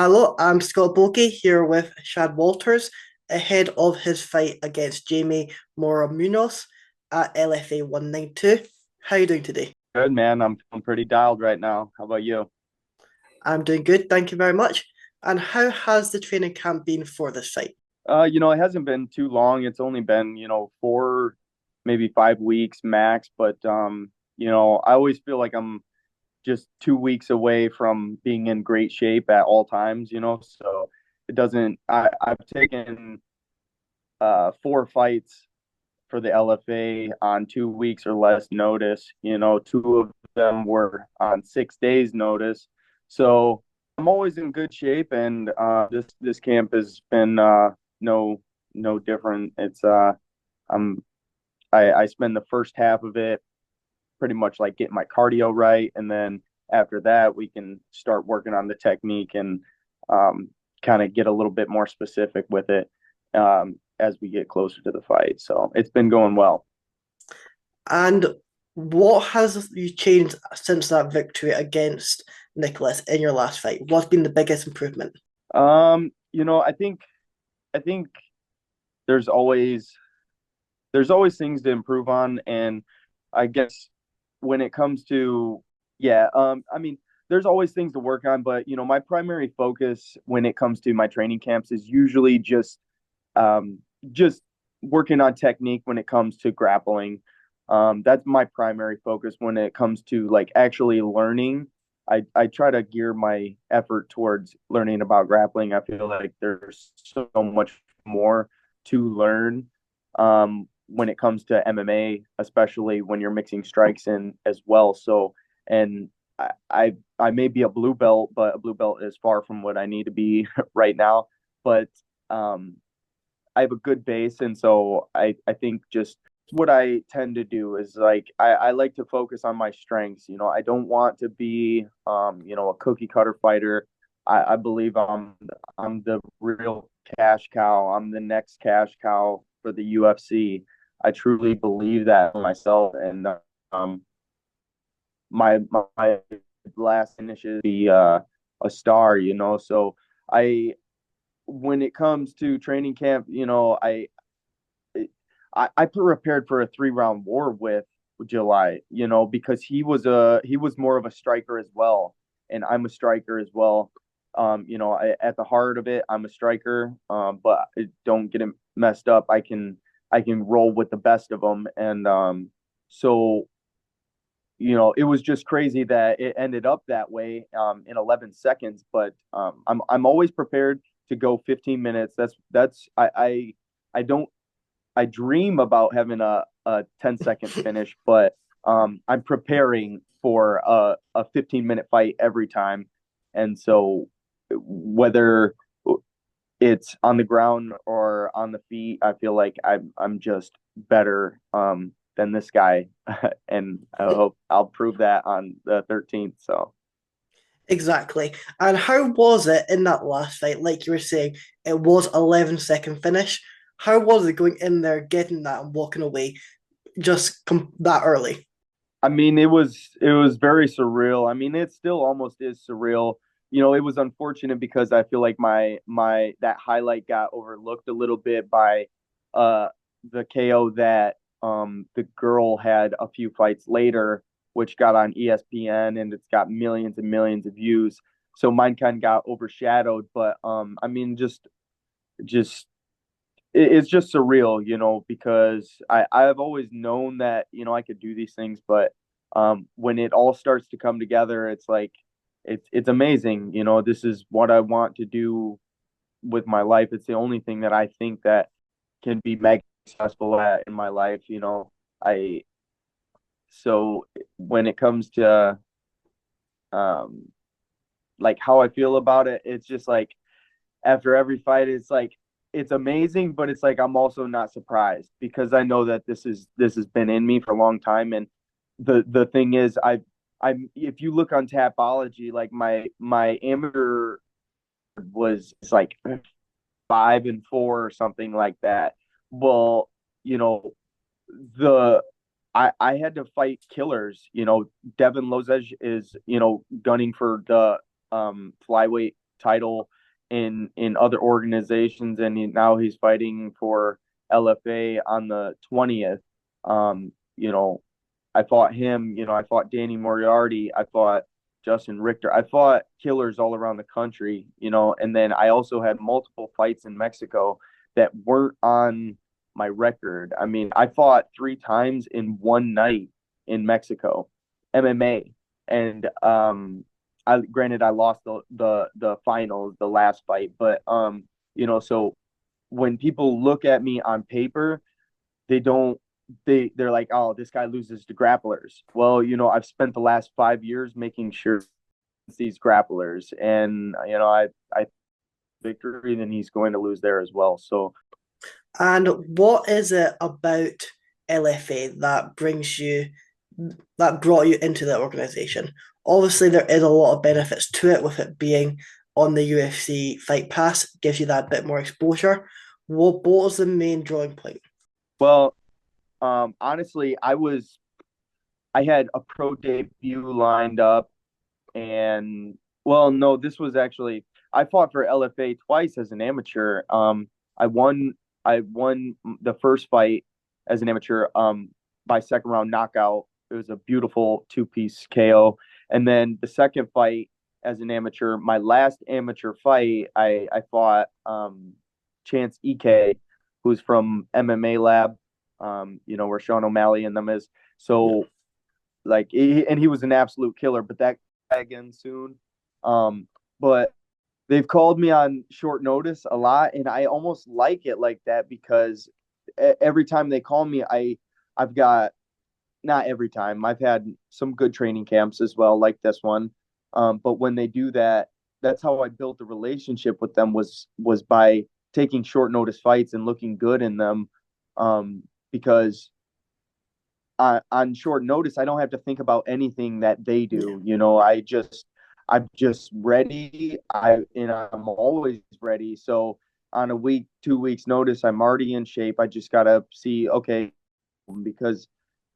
Hello, I'm Scott Bulkey here with Shad Walters ahead of his fight against Jamie Mora Munoz at LFA 192. How are you doing today? Good, man. I'm feeling pretty dialed right now. How about you? I'm doing good, thank you very much. And how has the training camp been for this fight? It hasn't been too long. It's only been, 4, maybe 5 weeks max. But I always feel like I'm just 2 weeks away from being in great shape at all times. So it doesn't I've taken four fights for the LFA on 2 weeks or less notice. Two of them were on 6 days notice. So I'm always in good shape, and this camp has been no no different. I'm I spend the first half of it pretty much like getting my cardio right, and then after that we can start working on the technique and kind of get a little bit more specific with it as we get closer to the fight. So it's been going well. And what has you changed since that victory against Nicholas in your last fight? What's been the biggest improvement? I think there's always there's always things to improve on, and I guess when it comes to yeah, I mean, there's always things to work on, but my primary focus when it comes to my training camps is usually um just working on technique when it comes to grappling. That's my primary focus when it comes to like actually learning. I try to gear my effort towards learning about grappling. I feel like there's so much more to learn when it comes to MMA, especially when you're mixing strikes in as well. So, and I may be a blue belt, but a blue belt is far from what I need to be right now. But um, I have a good base, and so I think just what I tend to do is like I like to focus on my strengths. I don't want to be a cookie cutter fighter. I believe I'm the real cash cow. I'm the next cash cow for the UFC. I truly believe that myself, and um my last finish is be a star. So I when it comes to training camp, I prepared for a 3 round war with July, because he was more of a striker as well, and I'm a striker as well. At the heart of it, I'm a striker, but don't get it messed up. I can roll with the best of them, and so it was just crazy that it ended up that way in 11 seconds. But I'm always prepared to go 15 minutes. I don't I dream about having a 10-second finish, but I'm preparing for a 15-minute fight every time. And so whether it's on the ground or on the feet, I feel like I'm just better than this guy, and I hope I'll prove that on the 13th. So. Exactly. And how was it in that last fight? Like you were saying, it was 11-second finish. How was it going in there, getting that and walking away that early? I mean, it was very surreal. I mean, it still almost is surreal. It was unfortunate because I feel like my that highlight got overlooked a little bit by uh the KO that the girl had a few fights later, which got on ESPN, and it's got millions and millions of views. So mine kind of got overshadowed, but I mean, just it's just surreal, because I've always known that I could do these things, but when it all starts to come together, it's like it's amazing. This is what I want to do with my life. It's the only thing that I think that can be mega successful at in my life. I so when it comes to um like how I feel about it, it's just like after every fight, it's like it's amazing, but it's like I'm also not surprised because I know that this has been in me for a long time. And the thing is, I'm if you look on Tapology, like my amateur was it's like 5-4 or something like that. Well, you know the I had to fight killers. Devin Lozej is gunning for the flyweight title in other organizations, and now he's fighting for LFA on the 20th. You know, I fought him. You know, I fought Danny Moriarty. I fought Justin Richter. I fought killers all around the country. You know, and then I also had multiple fights in Mexico that weren't on my record. I mean, I fought 3 times in one night in Mexico, MMA, and I granted I lost the finals, the last fight, but you know, so when people look at me on paper, they don't they're like, oh, this guy loses to grapplers. Well, you know, I've spent the last 5 years making sure these grapplers, and you know, I victory, then he's going to lose there as well. So And what is it about LFA that brought you into the organization? Obviously, there is a lot of benefits to it, with it being on the UFC Fight Pass, gives you that bit more exposure. What was the main drawing point? well, honestly, I had a pro debut lined up, and well, no, this was actually I fought for LFA twice as an amateur. I won I won the first fight as an amateur by second round knockout. It was a beautiful two-piece KO. And then the second fight as an amateur, my last amateur fight, I fought Chance EK, who's from MMA Lab, you know, where Sean O'Malley and them is. Yeah. So like and he was an absolute killer, but that again soon. But they've called me on short notice a lot, and I almost like it like that because every time they call me, I've got not every time. I've had some good training camps as well, like this one. But when they do that, that's how I built the relationship with them was by taking short notice fights and looking good in them. Because on short notice, I don't have to think about anything that they Yeah. do. You know, I'm just ready. I'm always ready. So on a week, 2 weeks notice, I'm already in shape. I just gotta see, okay, because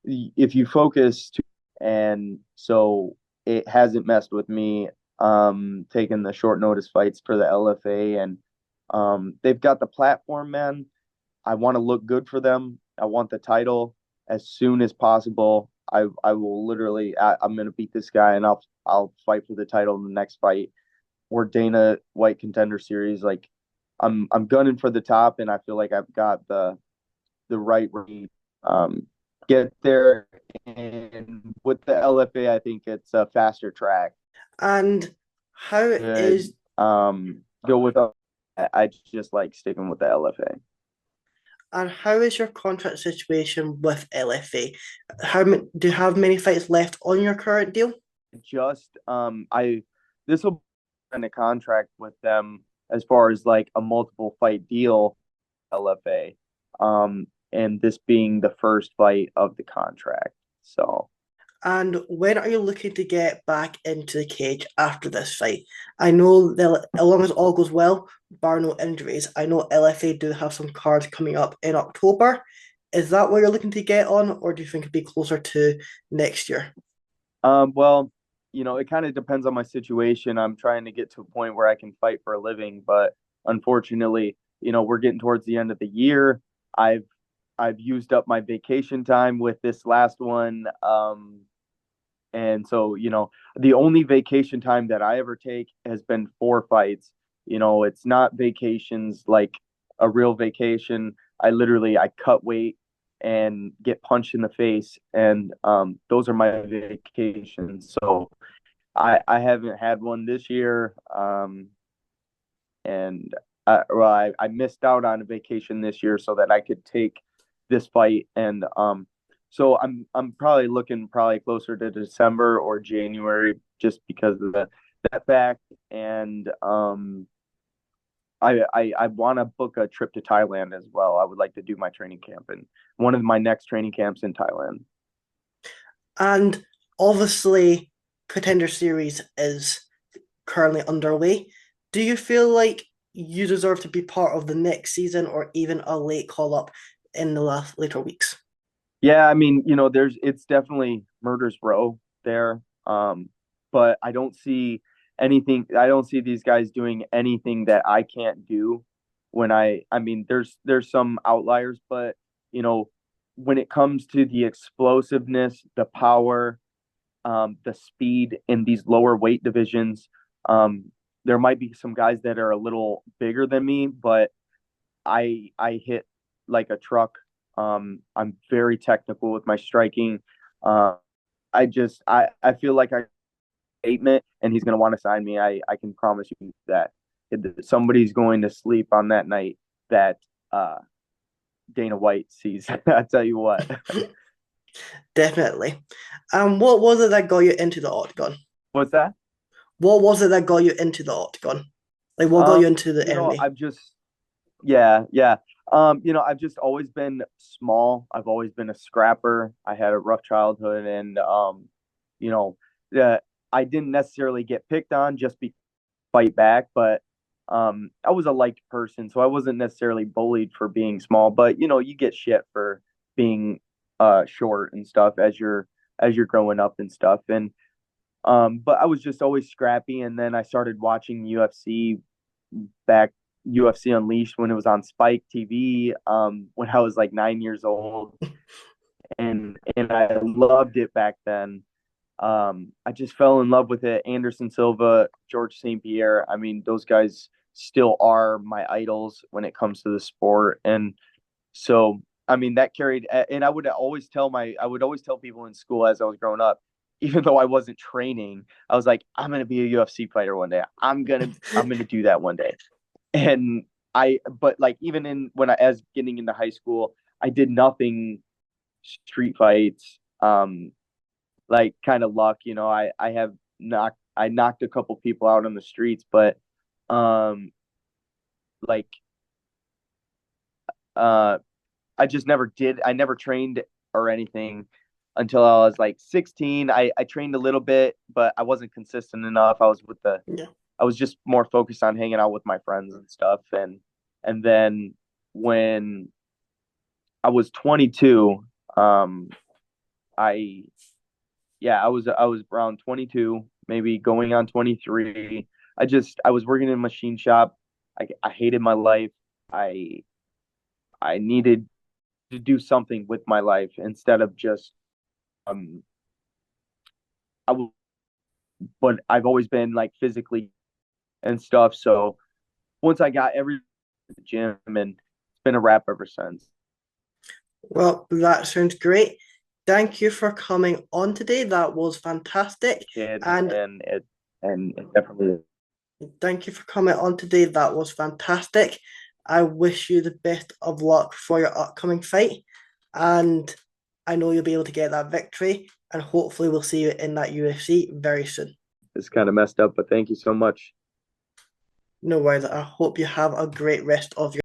if you focus and so it hasn't messed with me taking the short notice fights for the LFA, and they've got the platform, man. I want to look good for them. I want the title as soon as possible. I will literally I'm gonna beat this guy, and I'll fight for the title in the next fight or Dana White Contender Series. Like I'm gunning for the top, and I feel like I've got the right range, get there. And with the LFA, I think it's a faster track. And how Good. is Go with I just like sticking with the LFA. and how is your contract situation with LFA? Do you have many fights left on your current deal? Just I this will be a contract with them as far as like a multiple fight deal LFA. And this being the first fight of the contract. So And when are you looking to get back into the cage after this fight? I know that as long as all goes well, bar no injuries, I know LFA do have some cards coming up in October. Is that what you're looking to get on, or do you think it'd be closer to next year? well, you know, it kind of depends on my situation. I'm trying to get to a point where I can fight for a living, but unfortunately, you know, we're getting towards the end of the year. I've I've used up my vacation time with this last one. And so, you know, the only vacation time that I ever take has been 4 fights. You know, it's not vacations like a real vacation. I cut weight and get punched in the face, and those are my vacations. So I haven't had one this year, and I missed out on a vacation this year so that I could take this fight, and so I'm probably looking probably closer to December or January just because of that fact, and I want to book a trip to Thailand as well. I would like to do my training camp, and one of my next training camps in Thailand. And obviously, Contender Series is currently underway. Do you feel like you deserve to be part of the next season, or even a late call up in the last later weeks? Yeah, I mean, you know, it's definitely murder's row there. But I don't see anything. I don't see these guys doing anything that I can't do. I mean, there's some outliers, but you know, when it comes to the explosiveness, the power, the speed in these lower weight divisions, um, there might be some guys that are a little bigger than me, but I hit like a truck. I'm very technical with my striking. Uh, I feel like I statement and he's going to want to sign me. I can promise you that if somebody's going to sleep on that night that uh, Dana White sees. I tell you what. Definitely. What was it that got you into the octagon? What's that? What was it that got you into the octagon? Like, what got you into the MMA? I've just yeah, yeah. I've just always been small. I've always been a scrapper. I had a rough childhood, and you know, uh, I didn't necessarily get picked on just be fight back, but I was a liked person, so I wasn't necessarily bullied for being small. But you get shit for being short and stuff as you're growing up and stuff. And but I was just always scrappy, and then I started watching UFC back UFC Unleashed when it was on Spike TV when I was like 9 years old, and I loved it back then. I just fell in love with it. Anderson Silva, George St. Pierre. I mean, those guys still are my idols when it comes to the sport. And so, I mean, that carried, and I would always tell people in school as I was growing up, even though I wasn't training, I was like, I'm going to be a UFC fighter one day. I'm going to do that one day. And but like, even as getting into high school, I did nothing street fights. Like kind of luck, I knocked a couple people out on the streets, but um like uh I never trained or anything until I was like 16. I trained a little bit, but I wasn't consistent enough. Yeah. I was just more focused on hanging out with my friends and stuff. And then when I was 22, I yeah, I was around 22, maybe going on 23. I was working in a machine shop. I hated my life. I I needed to do something with my life instead of just um I w- but I've always been like physically and stuff. So once I got every gym, and it's been a wrap ever since. Well, that sounds great. Thank you for coming on today. That was fantastic. Kid, And and it definitely thank you for coming on today. That was fantastic. I wish you the best of luck for your upcoming fight. And I know you'll be able to get that victory. And hopefully, we'll see you in that UFC very soon. is kind of messed up, but thank you so much. No worries. I hope you have a great rest of your